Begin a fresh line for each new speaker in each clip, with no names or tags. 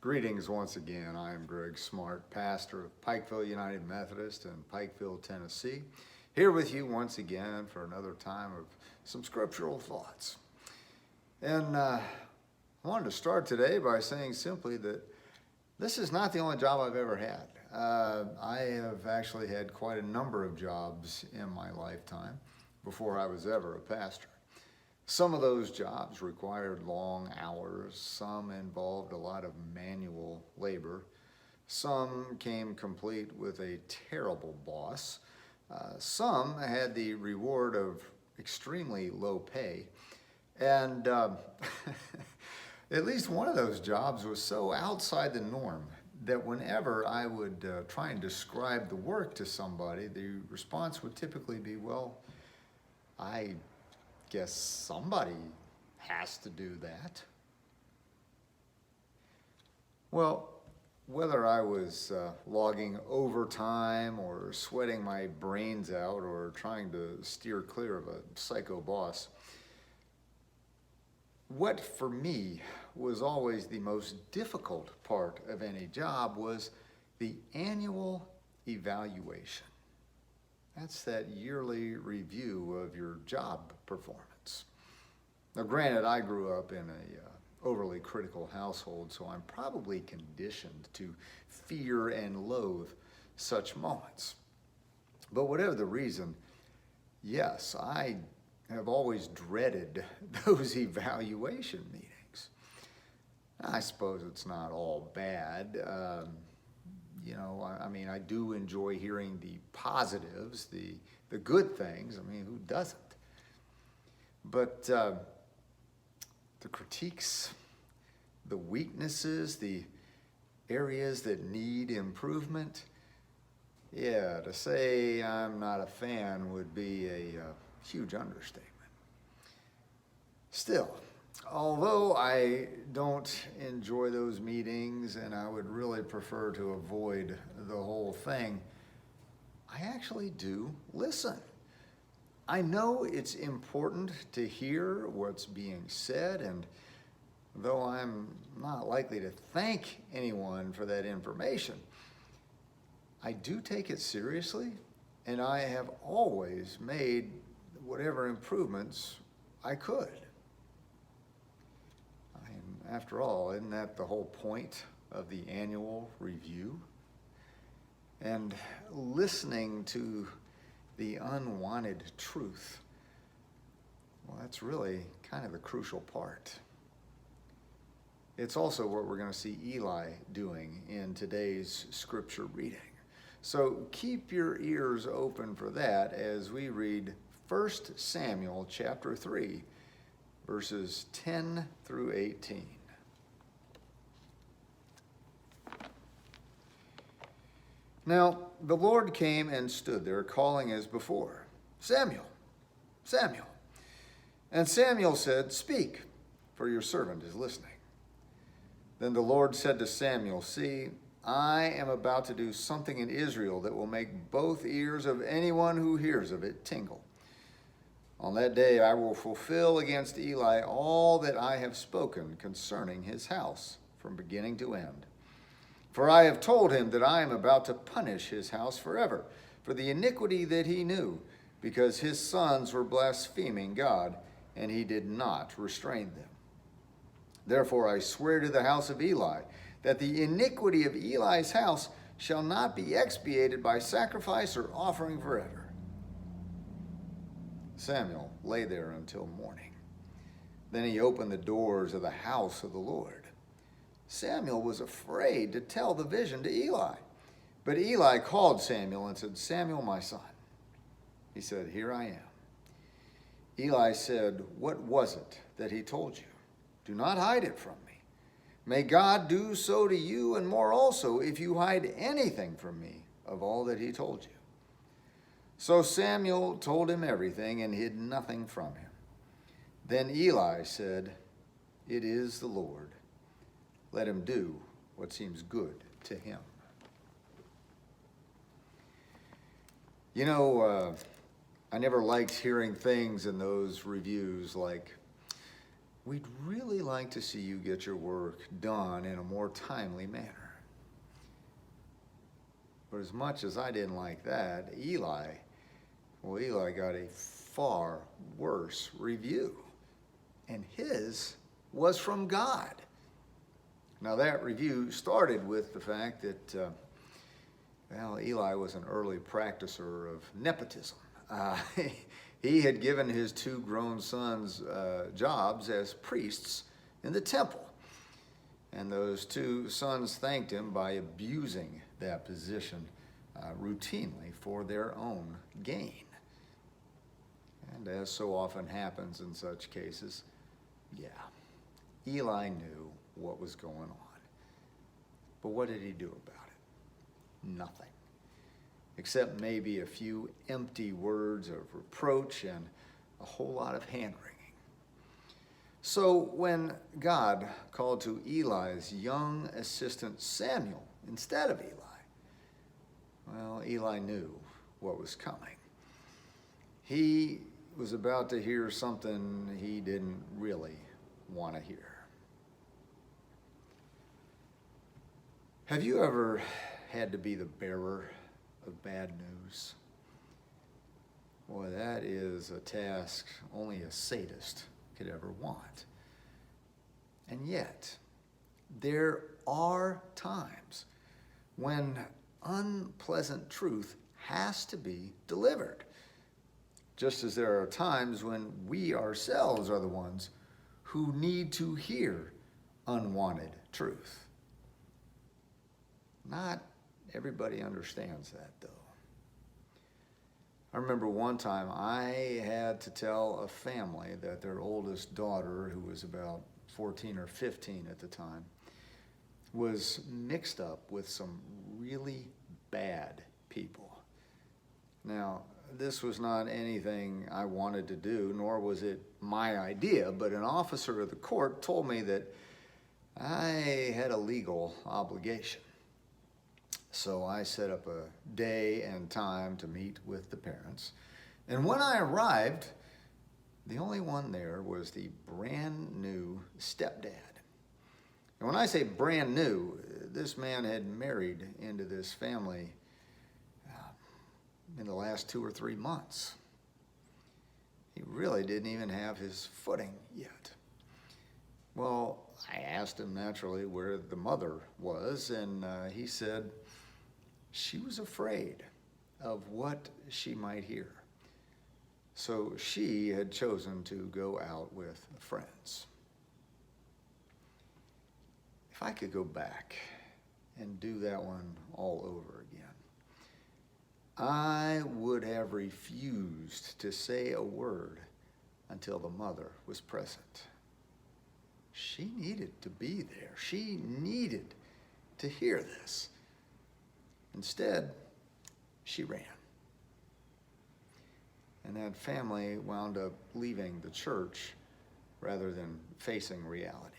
Greetings once again. I am Greg Smart, pastor of Pikeville United Methodist in Pikeville, Tennessee, here with you once again for another time of some scriptural thoughts. And I wanted to start today by saying simply that this is not the only job I've ever had. I have actually had quite a number of jobs in my lifetime before I was ever a pastor. Some of those jobs required long hours, some involved a lot of manual labor, some came complete with a terrible boss, some had the reward of extremely low pay, and at least one of those jobs was so outside the norm that whenever I would try and describe the work to somebody, the response would typically be, well, I guess somebody has to do that. Well, whether I was logging overtime or sweating my brains out or trying to steer clear of a psycho boss, what for me was always the most difficult part of any job was the annual evaluation. That's that yearly review of your job performance. Now, granted, I grew up in a overly critical household, so I'm probably conditioned to fear and loathe such moments. But whatever the reason, yes, I have always dreaded those evaluation meetings. I suppose it's not all bad. I do enjoy hearing the positives, the good things. I mean, who doesn't? But the critiques, the weaknesses, the areas that need improvement, yeah, to say I'm not a fan would be a huge understatement. Still, although I don't enjoy those meetings and I would really prefer to avoid the whole thing, I actually do listen. I know it's important to hear what's being said, and though I'm not likely to thank anyone for that information, I do take it seriously, and I have always made whatever improvements I could. After all, isn't that the whole point of the annual review? And listening to the unwanted truth, well, that's really kind of the crucial part. It's also what we're going to see Eli doing in today's scripture reading. So keep your ears open for that as we read 1 Samuel chapter 3, verses 10 through 18. Now, the Lord came and stood there, calling as before, Samuel, Samuel. And Samuel said, Speak, for your servant is listening. Then the Lord said to Samuel, See, I am about to do something in Israel that will make both ears of anyone who hears of it tingle. On that day I will fulfill against Eli all that I have spoken concerning his house from beginning to end. For I have told him that I am about to punish his house forever for the iniquity that he knew, because his sons were blaspheming God, and he did not restrain them. Therefore I swear to the house of Eli that the iniquity of Eli's house shall not be expiated by sacrifice or offering forever. Samuel lay there until morning. Then he opened the doors of the house of the Lord. Samuel was afraid to tell the vision to Eli. But Eli called Samuel and said, Samuel, my son. He said, Here I am. Eli said, What was it that he told you? Do not hide it from me. May God do so to you and more also if you hide anything from me of all that he told you. So Samuel told him everything and hid nothing from him. Then Eli said, It is the Lord. Let him do what seems good to him. You know, I never liked hearing things in those reviews like, we'd really like to see you get your work done in a more timely manner. But as much as I didn't like that, Eli got a far worse review. And his was from God. Now that review started with the fact that, Eli was an early practicer of nepotism. He had given his two grown sons jobs as priests in the temple. And those two sons thanked him by abusing that position routinely for their own gain. And as so often happens in such cases, Eli knew what was going on. But what did he do about it? Nothing. Except maybe a few empty words of reproach and a whole lot of hand-wringing. So when God called to Eli's young assistant Samuel instead of Eli, Eli knew what was coming. He was about to hear something he didn't really want to hear. Have you ever had to be the bearer of bad news? Boy, that is a task only a sadist could ever want. And yet, there are times when unpleasant truth has to be delivered. Just as there are times when we ourselves are the ones who need to hear unwanted truth. Not everybody understands that, though. I remember one time I had to tell a family that their oldest daughter, who was about 14 or 15 at the time, was mixed up with some really bad people. Now, this was not anything I wanted to do, nor was it my idea, but an officer of the court told me that I had a legal obligation. So I set up a day and time to meet with the parents. And when I arrived, the only one there was the brand new stepdad. And when I say brand new, this man had married into this family in the last 2 or 3 months. He really didn't even have his footing yet. Well, I asked him naturally where the mother was, and he said she was afraid of what she might hear. So she had chosen to go out with friends. If I could go back and do that one all over again, I would have refused to say a word until the mother was present. She needed to be there. She needed to hear this. Instead, she ran. And that family wound up leaving the church rather than facing reality.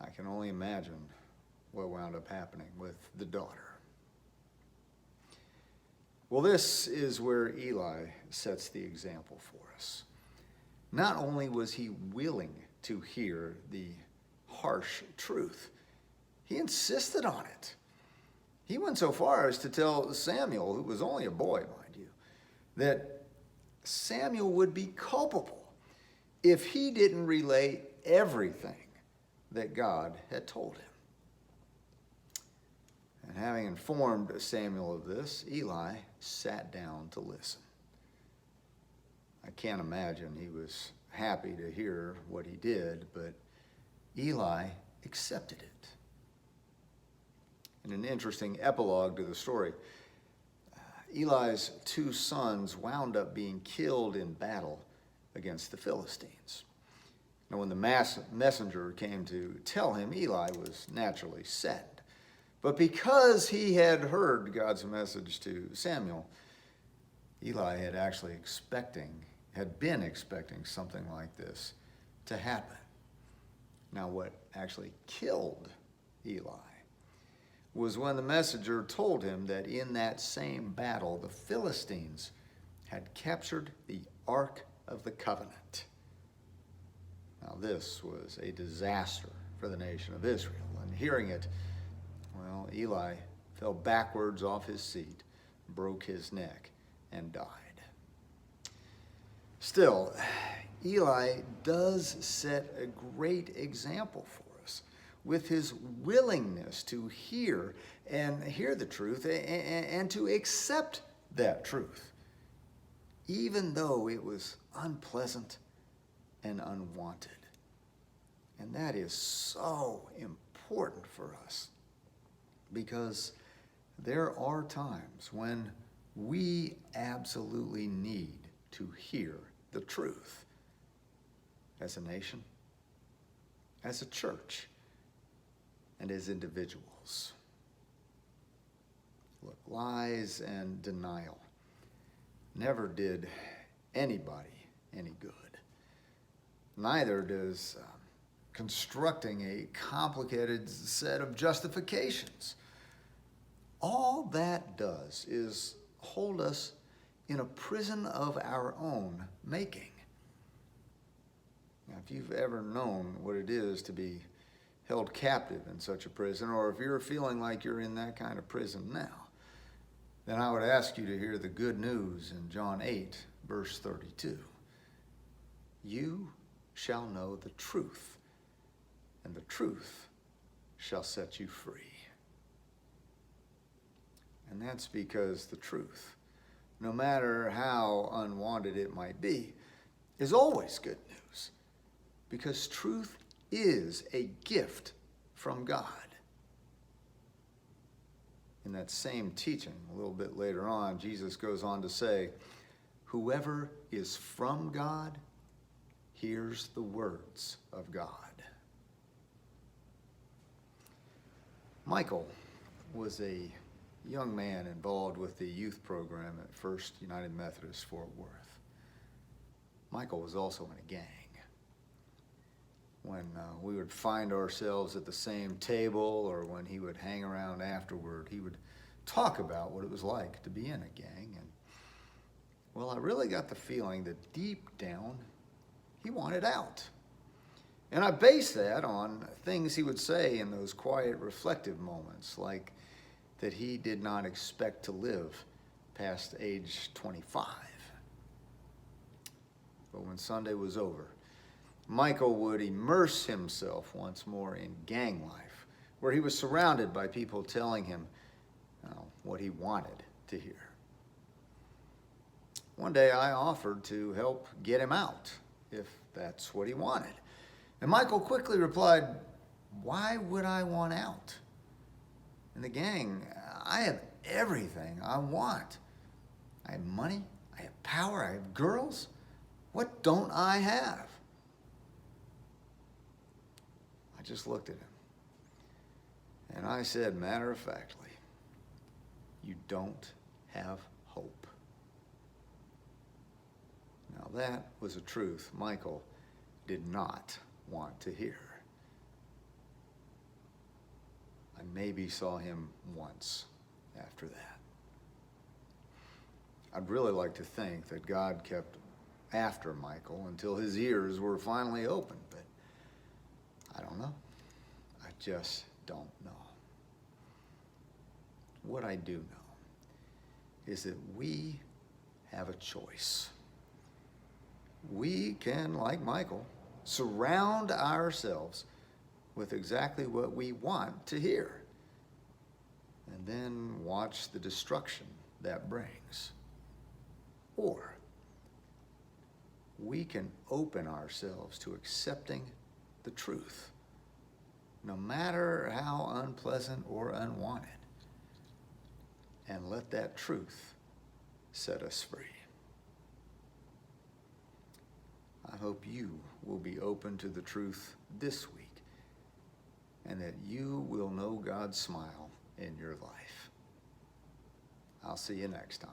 I can only imagine what wound up happening with the daughter. Well, this is where Eli sets the example for us. Not only was he willing to hear the harsh truth, he insisted on it. He went so far as to tell Samuel, who was only a boy, mind you, that Samuel would be culpable if he didn't relay everything that God had told him. And having informed Samuel of this, Eli sat down to listen. I can't imagine he was happy to hear what he did, but Eli accepted it. And an interesting epilogue to the story, Eli's 2 sons wound up being killed in battle against the Philistines. Now, when the messenger came to tell him, Eli was naturally saddened. But because he had heard God's message to Samuel, Eli had been expecting something like this to happen. Now, what actually killed Eli was when the messenger told him that in that same battle, the Philistines had captured the Ark of the Covenant. Now this was a disaster for the nation of Israel, and hearing it, well, Eli fell backwards off his seat, broke his neck, and died. Still, Eli does set a great example for us with his willingness to hear the truth and to accept that truth, even though it was unpleasant and unwanted. And that is so important for us, because there are times when we absolutely need to hear the truth as a nation, as a church, and as individuals. Look, lies and denial never did anybody any good. Neither does constructing a complicated set of justifications. All that does is hold us in a prison of our own making. Now, if you've ever known what it is to be held captive in such a prison, or if you're feeling like you're in that kind of prison now, then I would ask you to hear the good news in John 8, verse 32. You shall know the truth, and the truth shall set you free. And that's because the truth, no matter how unwanted it might be, is always good news, because truth is a gift from God. In that same teaching, a little bit later on, Jesus goes on to say, whoever is from God hears the words of God. Michael was a young man involved with the youth program at First United Methodist Fort Worth. Michael was also in a gang. When we would find ourselves at the same table, or when he would hang around afterward, he would talk about what it was like to be in a gang. And, well, I really got the feeling that deep down, he wanted out. And I based that on things he would say in those quiet, reflective moments, like that he did not expect to live past age 25. But when Sunday was over, Michael would immerse himself once more in gang life, where he was surrounded by people telling him what he wanted to hear. One day I offered to help get him out, if that's what he wanted. And Michael quickly replied, why would I want out? In the gang, I have everything I want. I have money, I have power, I have girls. What don't I have? I just looked at him, and I said, matter-of-factly, you don't have hope. Now that was a truth Michael did not want to hear. I maybe saw him once after that. I'd really like to think that God kept after Michael until his ears were finally opened, but I don't know. I just don't know. What I do know is that we have a choice. We can, like Michael, surround ourselves with exactly what we want to hear, and then watch the destruction that brings. Or we can open ourselves to accepting the truth, no matter how unpleasant or unwanted, and let that truth set us free. I hope you will be open to the truth this week, and that you will know God's smile in your life. I'll see you next time.